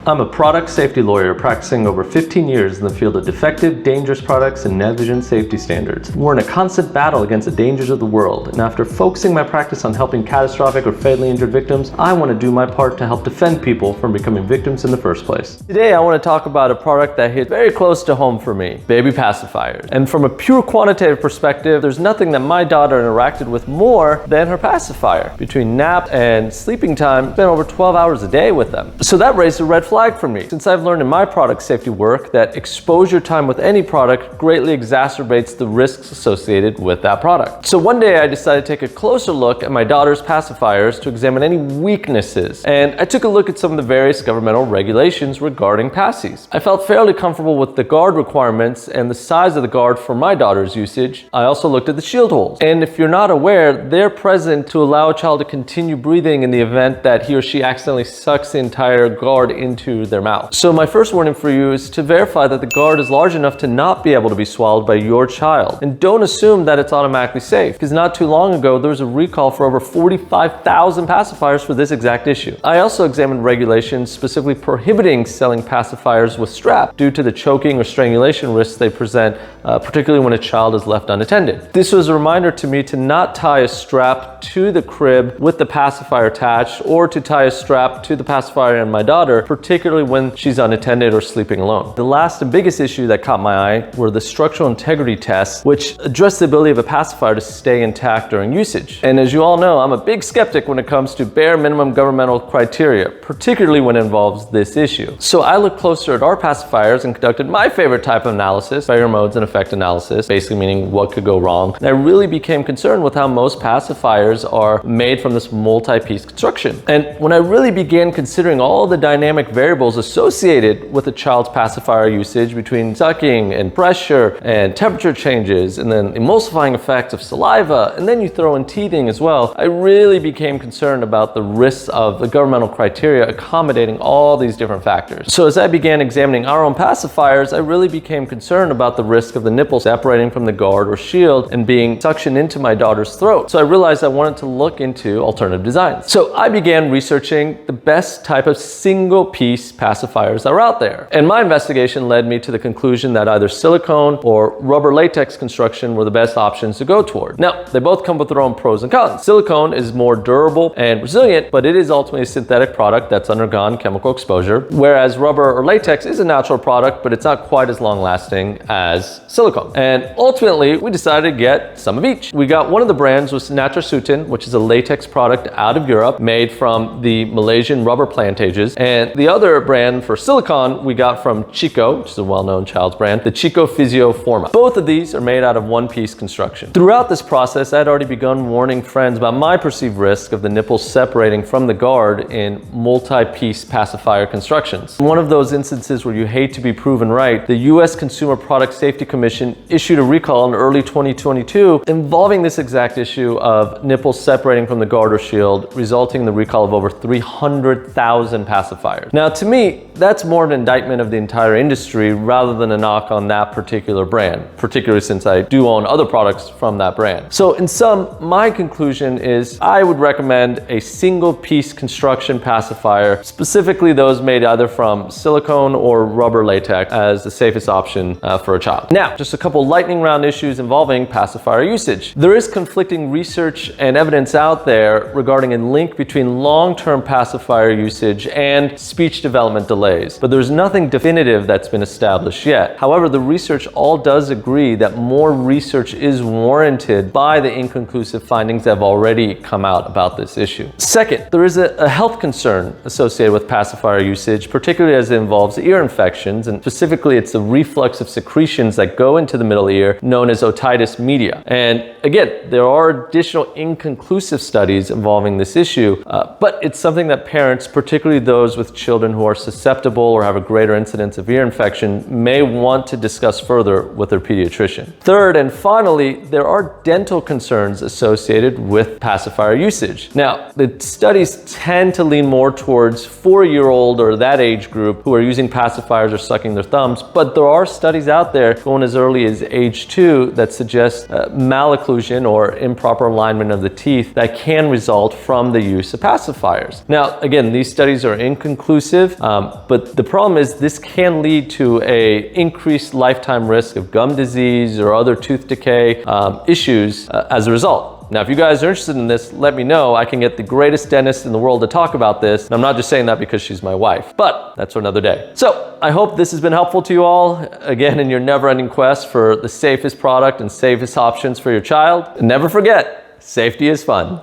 I'm a product safety lawyer practicing over 15 years in the field of defective, dangerous products and negligent safety standards. We're in a constant battle against the dangers of the world, and after focusing my practice on helping catastrophic or fatally injured victims, I want to do my part to help defend people from becoming victims in the first place. Today I want to talk about a product that hit very close to home for me, baby pacifiers. And from a pure quantitative perspective, there's nothing that my daughter interacted with more than her pacifier. Between nap and sleeping time, I spent over 12 hours a day with them. So that raised a red flag for me, since I've learned in my product safety work that exposure time with any product greatly exacerbates the risks associated with that product. So one day I decided to take a closer look at my daughter's pacifiers to examine any weaknesses, and I took a look at some of the various governmental regulations regarding passies. I felt fairly comfortable with the guard requirements and the size of the guard for my daughter's usage. I also looked at the shield holes, and if you're not aware, they're present to allow a child to continue breathing in the event that he or she accidentally sucks the entire guard into their mouth. So my first warning for you is to verify that the guard is large enough to not be able to be swallowed by your child. And don't assume that it's automatically safe, because not too long ago there was a recall for over 45,000 pacifiers for this exact issue. I also examined regulations specifically prohibiting selling pacifiers with strap due to the choking or strangulation risks they present, particularly when a child is left unattended. This was a reminder to me to not tie a strap to the crib with the pacifier attached, or to tie a strap to the pacifier and my daughter, particularly when she's unattended or sleeping alone. The last and biggest issue that caught my eye were the structural integrity tests, which address the ability of a pacifier to stay intact during usage. And as you all know, I'm a big skeptic when it comes to bare minimum governmental criteria, particularly when it involves this issue. So I looked closer at our pacifiers and conducted my favorite type of analysis, failure modes and effect analysis, basically meaning what could go wrong. And I really became concerned with how most pacifiers are made from this multi-piece construction. And when I really began considering all the dynamic variables associated with a child's pacifier usage, between sucking and pressure and temperature changes and then emulsifying effects of saliva, and then you throw in teething as well, I really became concerned about the risks of the governmental criteria accommodating all these different factors. So as I began examining our own pacifiers, I really became concerned about the risk of the nipple separating from the guard or shield and being suctioned into my daughter's throat. So I realized I wanted to look into alternative designs. So I began researching the best type of single piece pacifiers that are out there. And my investigation led me to the conclusion that either silicone or rubber latex construction were the best options to go toward. Now, they both come with their own pros and cons. Silicone is more durable and resilient, but it is ultimately a synthetic product that's undergone chemical exposure, whereas rubber or latex is a natural product, but it's not quite as long lasting as silicone. And ultimately, we decided to get some of each. We got one of the brands was Natrasutin, which is a latex product out of Europe made from the Malaysian rubber plantages. And the other brand for silicone we got from Chico, which is a well-known child's brand, the Chico Physio Forma. Both of these are made out of one-piece construction. Throughout this process, I had already begun warning friends about my perceived risk of the nipples separating from the guard in multi-piece pacifier constructions. In one of those instances where you hate to be proven right, the U.S. Consumer Product Safety Commission issued a recall in early 2022 involving this exact issue of nipples separating from the guard or shield, resulting in the recall of over 300,000 pacifiers. Now, to me, that's more an indictment of the entire industry rather than a knock on that particular brand, particularly since I do own other products from that brand. So in sum, my conclusion is I would recommend a single piece construction pacifier, specifically those made either from silicone or rubber latex, as the safest option for a child. Now, just a couple lightning round issues involving pacifier usage. There is conflicting research and evidence out there regarding a link between long-term pacifier usage and speech development delays, but there's nothing definitive that's been established yet. However, the research all does agree that more research is warranted by the inconclusive findings that have already come out about this issue. Second, there is a health concern associated with pacifier usage, particularly as it involves ear infections, and specifically it's the reflux of secretions that go into the middle ear known as otitis media. And again, there are additional inconclusive studies involving this issue, but it's something that parents, particularly those with children who are susceptible or have a greater incidence of ear infection, may want to discuss further with their pediatrician. Third and finally, there are dental concerns associated with pacifier usage. Now, the studies tend to lean more towards 4-year-old or that age group who are using pacifiers or sucking their thumbs, but there are studies out there going as early as age 2 that suggest malocclusion or improper alignment of the teeth that can result from the use of pacifiers. Now, again, these studies are inconclusive invasive, but the problem is this can lead to a increased lifetime risk of gum disease or other tooth decay issues as a result. Now, if you guys are interested in this, let me know. I can get the greatest dentist in the world to talk about this. And I'm not just saying that because she's my wife, but that's for another day. So I hope this has been helpful to you all, again, in your never-ending quest for the safest product and safest options for your child. And never forget, safety is fun.